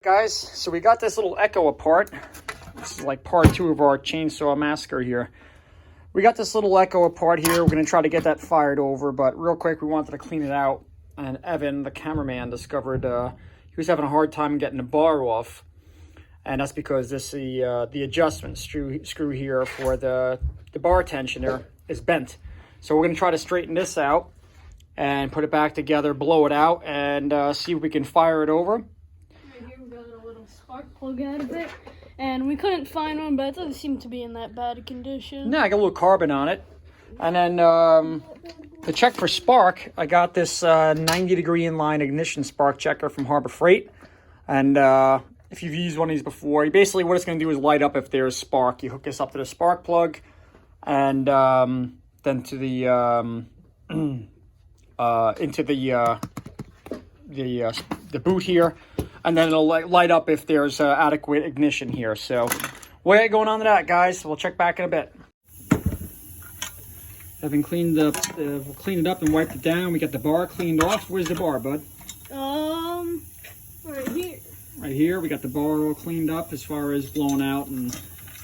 Guys, so we got this little Echo apart. This is like part 2 of our chainsaw massacre here. We got this little Echo apart here. We're going to try to get that fired over, but real quick, we wanted to clean it out. And Evan, the cameraman, discovered he was having a hard time getting the bar off. And that's because the adjustment screw here for the bar tensioner is bent. So we're going to try to straighten this out and put it back together, blow it out, and see if we can fire it over. Spark plug out of it, and we couldn't find one, but it doesn't seem to be in that bad a condition. Yeah, I got a little carbon on it. And then to check for spark, I got this 90-degree inline ignition spark checker from Harbor Freight. And if you've used one of these before, basically what it's going to do is light up if there's spark. You hook this up to the spark plug, and then to the into the boot here. And then it'll light up if there's adequate ignition here. So, way going on to that, guys. We'll check back in a bit. Having cleaned up, we'll clean it up and wiped it down. We got the bar cleaned off. Where's the bar, bud? Right here. Right here. We got the bar all cleaned up as far as blown out and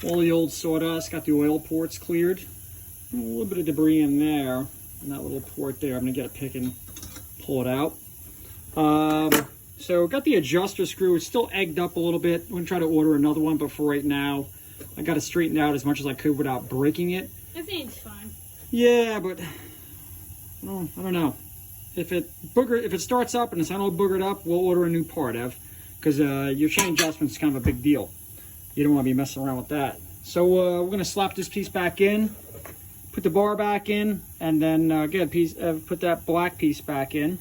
all the old sawdust. Got the oil ports cleared. A little bit of debris in there, in that little port there. I'm gonna get a pick and pull it out. So got the adjuster screw. It's still egged up a little bit. I'm going to try to order another one, but for right now, I got it straightened out as much as I could without breaking it. I think it's fine. Yeah, but I don't know. If it starts up and it's not all boogered up, we'll order a new part, Ev, because your chain adjustment is kind of a big deal. You don't want to be messing around with that. So we're going to slap this piece back in, put the bar back in, and then get a piece, put that black piece back in.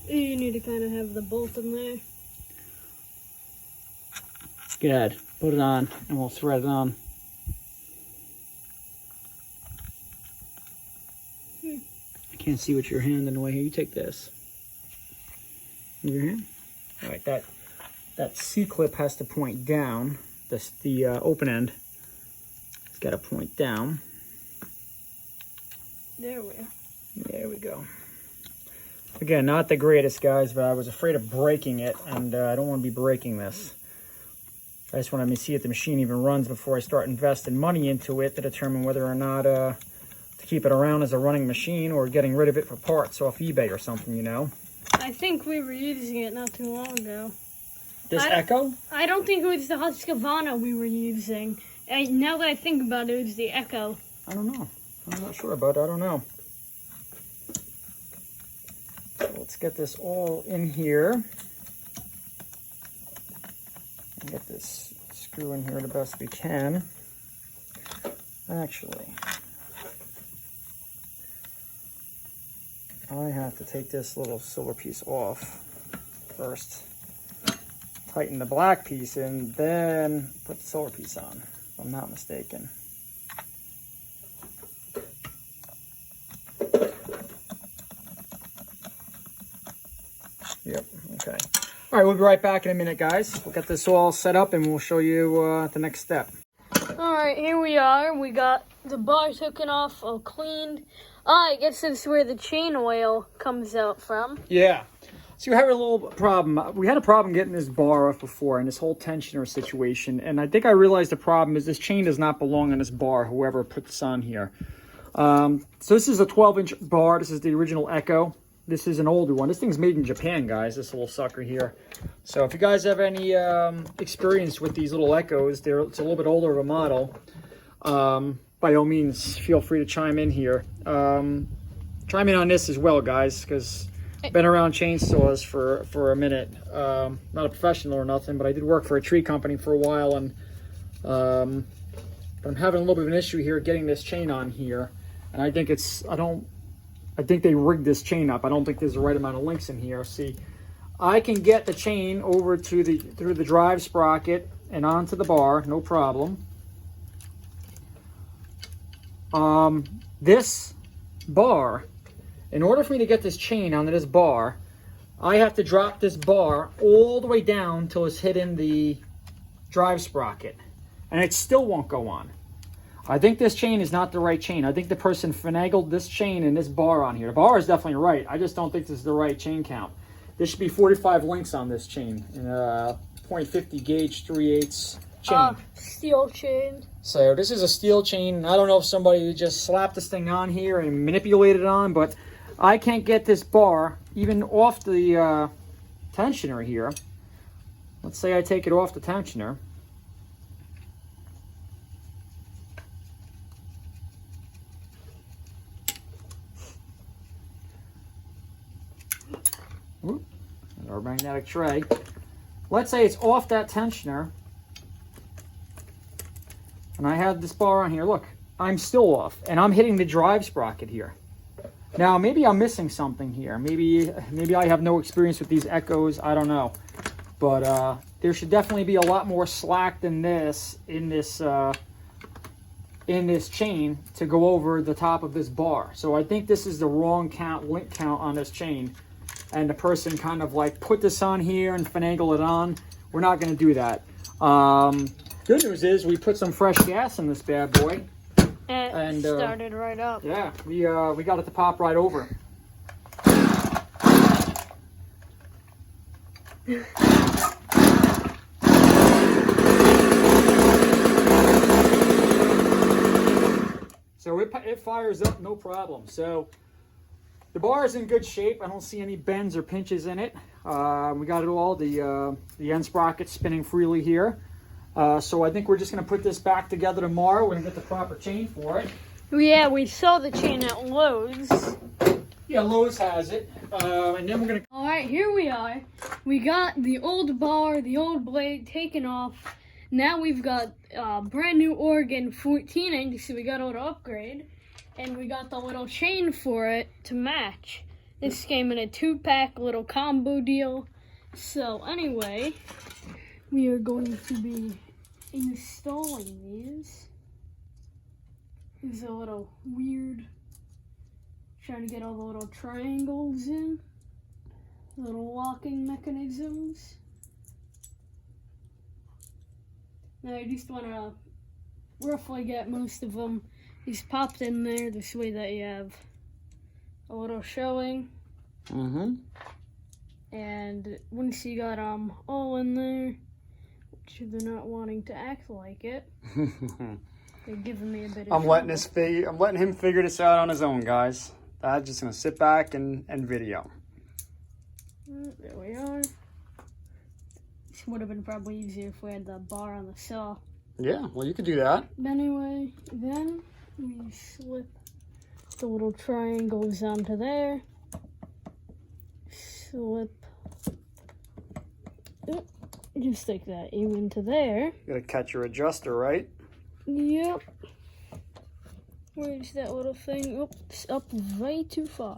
You need to kind of have the bolt in there. Good. Put it on, and we'll thread it on. I can't see with your hand in the way here. You take this. Move your hand. All right, that C-clip has to point down. The open end has got to point down. There we are. There we go. Again, not the greatest, guys, but I was afraid of breaking it, and I don't want to be breaking this. I just want to see if the machine even runs before I start investing money into it to determine whether or not to keep it around as a running machine or getting rid of it for parts off eBay or something, you know? I think we were using it not too long ago. This Echo? I don't think it was the Husqvarna we were using. Now that I think about it, it was the Echo. I don't know. I'm not sure about it. I don't know. Let's get this all in here. And get this screw in here the best we can. Actually, I have to take this little silver piece off first. Tighten the black piece in, then put the silver piece on, if I'm not mistaken. Yep, okay. All right, we'll be right back in a minute, guys. We'll get this all set up and we'll show you the next step. All right, here we are. We got the bar taken off, all cleaned. I guess this is where the chain oil comes out from. Yeah. So we had a little problem. We had a problem getting this bar off before and this whole tensioner situation. And I think I realized the problem is this chain does not belong on this bar, whoever put this on here. So this is a 12-inch bar. This is the original Echo. This is an older one. This thing's made in Japan, guys, this little sucker here. So if you guys have any experience with these little Echoes, it's a little bit older of a model. By all means, feel free to chime in here. Chime in on this as well, guys, because I've been around chainsaws for a minute. Not a professional or nothing, but I did work for a tree company for a while, and but I'm having a little bit of an issue here getting this chain on here. And I think I think they rigged this chain up. I don't think there's the right amount of links in here. See, I can get the chain over to through the drive sprocket and onto the bar, no problem. This bar, in order for me to get this chain onto this bar, I have to drop this bar all the way down till it's hitting the drive sprocket, and it still won't go on. I think this chain is not the right chain. I think the person finagled this chain and this bar on here. The bar is definitely right. I just don't think this is the right chain count. There should be 45 links on this chain in a .50 gauge 3/8 chain. Steel chain. So this is a steel chain. I don't know if somebody just slapped this thing on here and manipulated it on, but I can't get this bar even off the tensioner here. Let's say I take it off the tensioner. Whoop. Our magnetic tray. Let's say it's off that tensioner. And I have this bar on here. Look, I'm still off. And I'm hitting the drive sprocket here. Now, maybe I'm missing something here. Maybe I have no experience with these echoes. I don't know. But there should definitely be a lot more slack than this in this chain to go over the top of this bar. So I think this is the wrong link count on this chain. And the person kind of like put this on here and finagle it on. We're not going to do that. Good news is we put some fresh gas in this bad boy. And started right up. Yeah, we got it to pop right over. So it fires up no problem. So the bar is in good shape. I don't see any bends or pinches in it. We got it all. The end sprocket's spinning freely here. So I think we're just going to put this back together tomorrow. We're going to get the proper chain for it. Yeah, we saw the chain at Lowe's. Yeah, Lowe's has it. And then we're going to... All right, here we are. We got the old bar, the old blade taken off. Now we've got brand new organ 14-inch, so we got to upgrade. And we got the little chain for it to match. This came in a 2-pack little combo deal. So anyway, we are going to be installing these. It's a little weird. Trying to get all the little triangles in. Little locking mechanisms. Now I just want to roughly get most of them just popped in there this way that you have a little showing. Mm-hmm. And once you got them all in there, which they're not wanting to act like it, they're giving me a bit of I'm letting him figure this out on his own, guys. I'm just gonna sit back and video. There we are. This would have been probably easier if we had the bar on the saw. Yeah, well, you could do that. Anyway, then we slip the little triangles onto there. Slip, just like that, even to there. You gotta catch your adjuster, right? Yep. Where's that little thing? Oops, up way too far.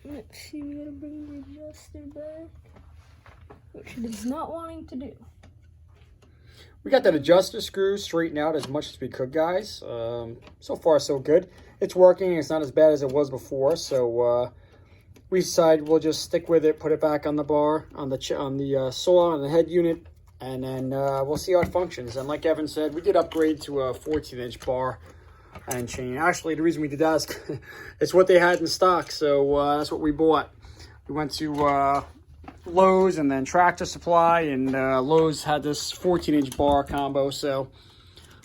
Let's see, we gotta bring the adjuster back, which it is not wanting to do. We got that adjuster screw straightened out as much as we could, guys. So far, so good. It's working. It's not as bad as it was before. So we decided we'll just stick with it, put it back on the bar, on the saw, on the head unit, and then we'll see how it functions. And like Evan said, we did upgrade to a 14-inch bar and chain. Actually, the reason we did that is it's what they had in stock. So that's what we bought. We went to Lowe's and then Tractor Supply, and Lowe's had this 14-inch bar combo, so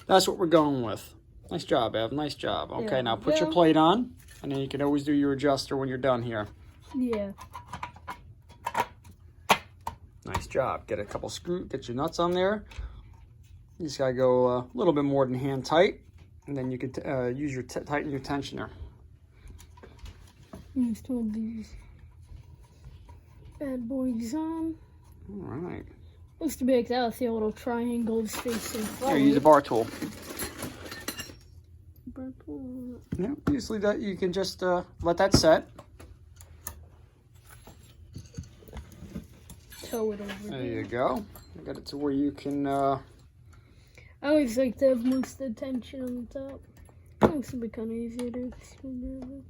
that's what we're going with. Nice job, Ev. Nice job. Okay, Yeah. now put your plate on, and then you can always do your adjuster when you're done here. Yeah. Nice job. Get a couple screws, get your nuts on there. You just gotta go a little bit more than hand tight, and then you could use your tighten your tensioner. Just hold these bad boys on. All right. Looks to be like that with the little triangles facing Here, forward. use a bar tool. Bar tool. Yeah, usually that you can just let that set. Toe it over There there. you go. Got it to where you can. I always like to have most of the tension on the top. Looks to be kind of easier to screw.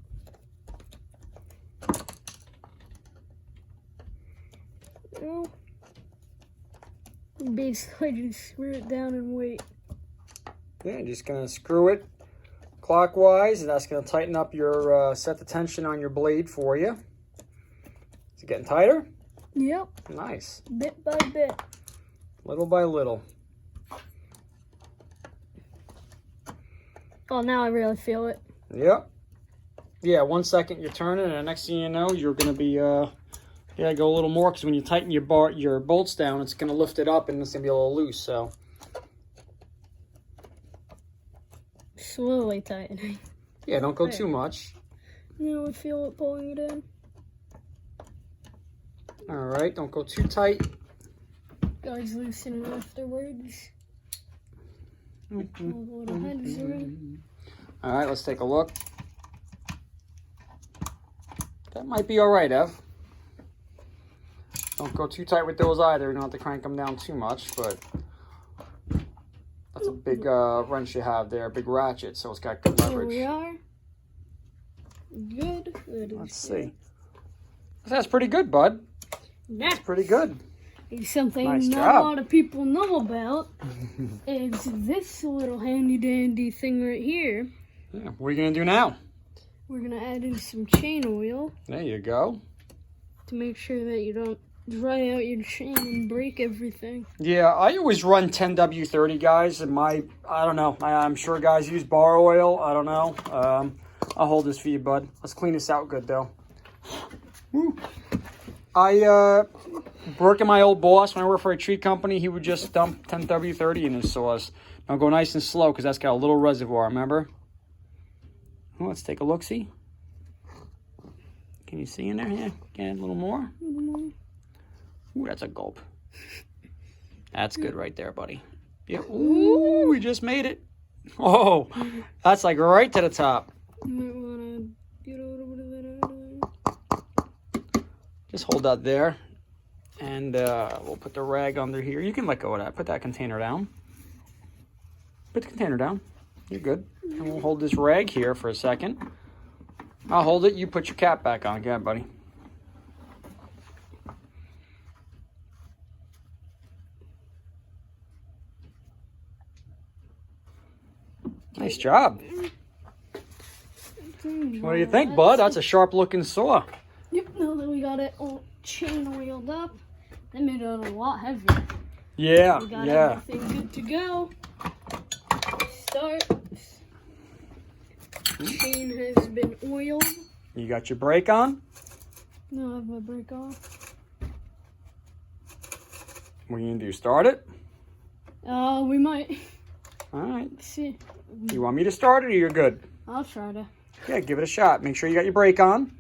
Basically, just screw it down and wait. Yeah, just gonna screw it clockwise, and that's gonna tighten up your set the tension on your blade for you. Is it getting tighter? Yep. Nice. Bit by bit. Little by little. Oh, now I really feel it. Yep. Yeah, 1 second you're turning, and the next thing you know, you're gonna be yeah, go a little more, because when you tighten your bolts down, it's gonna lift it up and it's gonna be a little loose. So Slowly tightening. yeah, don't go too much. Now I feel it pulling it in. All right, don't go too tight. Guys, loosen it afterwards. All right, let's take a look. That might be all right, Ev. Don't go too tight with those either. You don't have to crank them down too much, but that's a big wrench you have there, big ratchet, so it's got good leverage. Here we are. Good. Let's see. That's pretty good, bud. That's pretty good. Something Nice not job. a lot of people know about is this little handy dandy thing right here. Yeah, what are you gonna do now? We're gonna add in some chain oil There you go. to make sure that you don't dry out your chain and break everything. Yeah, I always run 10W30, guys. And I don't know. I'm sure guys use bar oil. I don't know. I'll hold this for you, bud. Let's clean this out good, though. Woo. Working my old boss, when I worked for a tree company, he would just dump 10W30 in his saws. Now go nice and slow, because that's got a little reservoir, remember? Well, let's take a look-see. Can you see in there? Yeah, get a little more. Ooh, that's a gulp. That's good right there, buddy. Yeah. Ooh, we just made it. Oh, that's like right to the top. You might want to get a little bit of that out of there. Just hold that there. And we'll put the rag under here. You can let go of that. Put that container down. Put the container down. You're good. And we'll hold this rag here for a second. I'll hold it. You put your cap back on. Go ahead, buddy. Nice job. What do you think, bud? That's a sharp looking saw. Yep, now that we got it all chain oiled up, that made it a lot heavier. Yeah, We got yeah. everything good to go. Start. Chain has been oiled. You got your brake on? Now I have my brake off. What are you going to do? Start it? We might. All right. See. You want me to start it or you're good? I'll try to. Yeah, give it a shot. Make sure you got your brake on.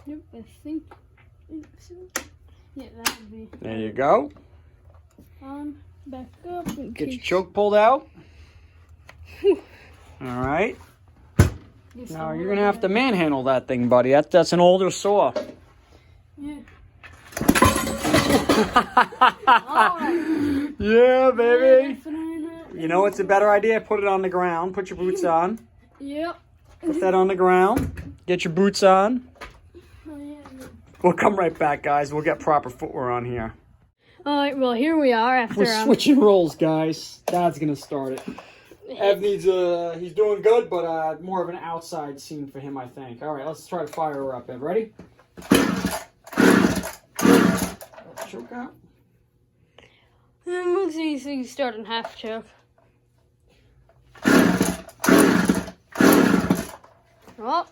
Yep, I think. Yeah, that would be. There you go. On, back up. Get your choke pulled out. All right. Now you're going to have to manhandle that thing, buddy. That's an older saw. Yeah. Yeah, baby. Definitely. You know what's a better idea? Put it on the ground. Put your boots on. Yep. Put that on the ground. Get your boots on. Oh, yeah. We'll come right back, guys. We'll get proper footwear on here. All right. Well, here we are after. We're switching roles, guys. Dad's gonna start it. Ev needs he's doing good, but more of an outside scene for him, I think. All right, let's try to fire her up, Ev. Ready? Choke out. Most of these things start in half choke. Oh.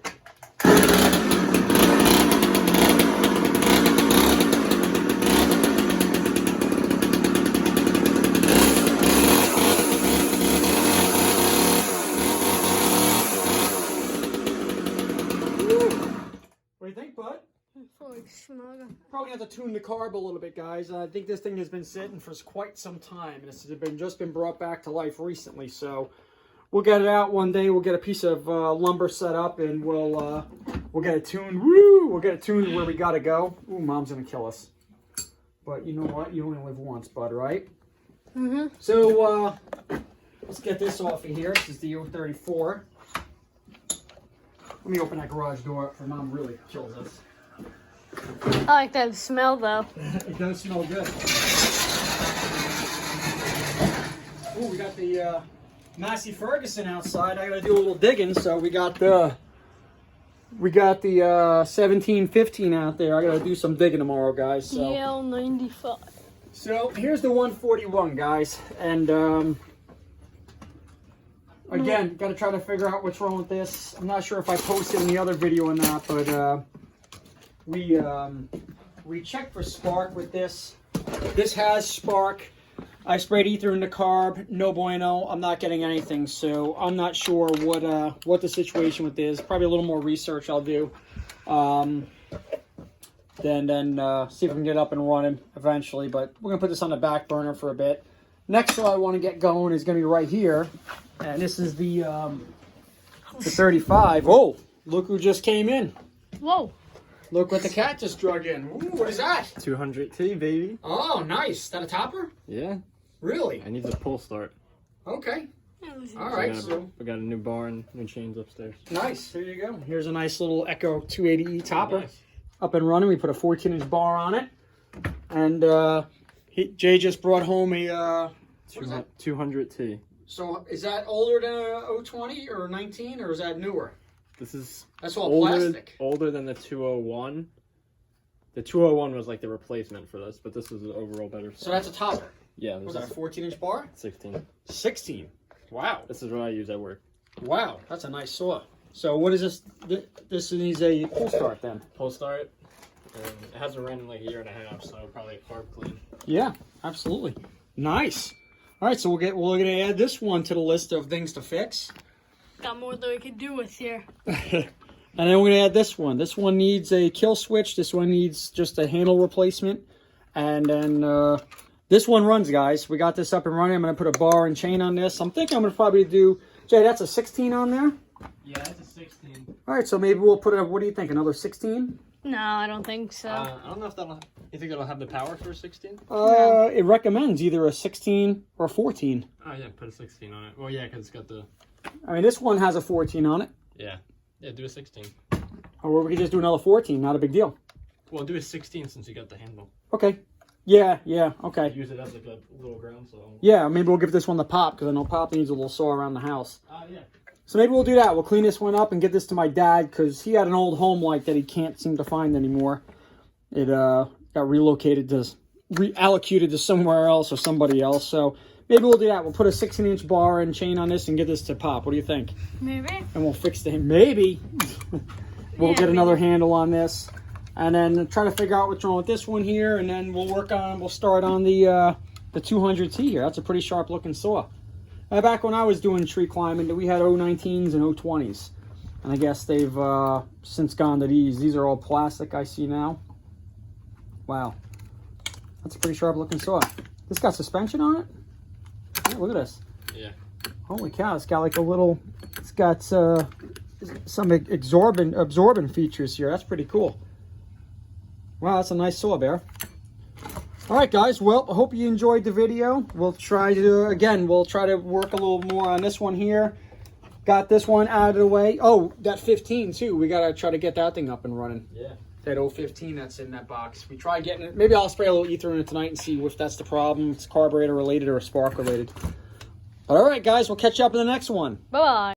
What do you think, bud? Fully smug. Probably have to tune the carb a little bit, guys. I think this thing has been sitting for quite some time, and it's just been brought back to life recently. So we'll get it out one day. We'll get a piece of lumber set up, and we'll get it tuned. Woo! We'll get it tuned where we gotta go. Ooh, Mom's gonna kill us. But you know what? You only live once, bud, right? Mm-hmm. So let's get this off of here. This is the 034. Let me open that garage door up for Mom really kills us. I like that smell though. It does smell good. Ooh, we got the Massey Ferguson outside. I gotta do a little digging, so we got the 1715 out there. I gotta do some digging tomorrow, guys. So. DL 95. So here's the 141, guys, and again, got to try to figure out what's wrong with this. I'm not sure if I posted in the other video or not, but we checked for spark with this. This has spark. I sprayed ether in the carb, no bueno. I'm not getting anything, so I'm not sure what the situation with this. Probably a little more research I'll do. Then see if we can get up and running eventually. But we're gonna put this on the back burner for a bit. Next one I want to get going is gonna be right here, and this is the 35. Oh, look who just came in! Whoa! Look what the cat just drug in. Ooh, what is that? 200T, baby. Oh, nice. Is that a topper? Yeah. Really? I need the pull start. Okay. All right. We got a new bar and new chains upstairs. Nice. There you go. Here's a nice little Echo 280E topper. Oh, nice. Up and running. We put a 14-inch bar on it. And Jay just brought home a... 200T. So is that older than a 020 or 19, or is that newer? This is That's all plastic. Older than the 201. The 201 was like the replacement for this, but this is an overall better. So that's a topper. Yeah. Was that a 14-inch bar? 16. 16. Wow. This is what I use at work. Wow. That's a nice saw. So what is this? This needs a pull start then. Pull start. And it hasn't ran in like a year and a half, so probably a carb clean. Yeah, absolutely. Nice. All right, so we're gonna add this one to the list of things to fix. Got more than we could do with here. And then we're gonna add this one. This one needs a kill switch. This one needs just a handle replacement. And then this one runs, guys. We got this up and running. I'm gonna put a bar and chain on this. I'm thinking I'm gonna probably do, Jay, that's a 16 on there? Yeah, that's a 16. All right, so maybe we'll put what do you think, another 16? No, I don't think so. I don't know if you think it'll have the power for a 16? It recommends either a 16 or a 14. Oh yeah, put a 16 on it. Well, yeah, because it's got the... I mean, this one has a 14 on it. Yeah. Yeah, do a 16. Or we could just do another 14, not a big deal. Well, do a 16 since you got the handle. Okay. Yeah, okay. Use it as like a little ground saw. Yeah, maybe we'll give this one the pop, because I know Pop needs a little saw around the house. Yeah. So maybe we'll do that. We'll clean this one up and get this to my dad, because he had an old home light that he can't seem to find anymore. It got reallocated to somewhere else or somebody else. So maybe we'll do that. We'll put a 16-inch bar and chain on this and get this to Pop. What do you think? Maybe. And we'll fix the maybe. We'll get another handle on this. And then try to figure out what's wrong with this one here. And then we'll start on the 200T here. That's a pretty sharp looking saw. Back when I was doing tree climbing, we had 019s and 020s. And I guess they've since gone to these. These are all plastic, I see now. Wow. That's a pretty sharp looking saw. This got suspension on it? Yeah, look at this. Yeah. Holy cow, it's got like a little, it's got some absorbent features here. That's pretty cool. Wow, that's a nice saw, Bear. All right, guys. Well, I hope you enjoyed the video. We'll try to work a little more on this one here. Got this one out of the way. Oh, that 15 too. We got to try to get that thing up and running. Yeah. That 015 that's in that box. We tried getting it. Maybe I'll spray a little ether in it tonight and see if that's the problem. If it's carburetor related or spark related. But all right, guys. We'll catch you up in the next one. Bye-bye.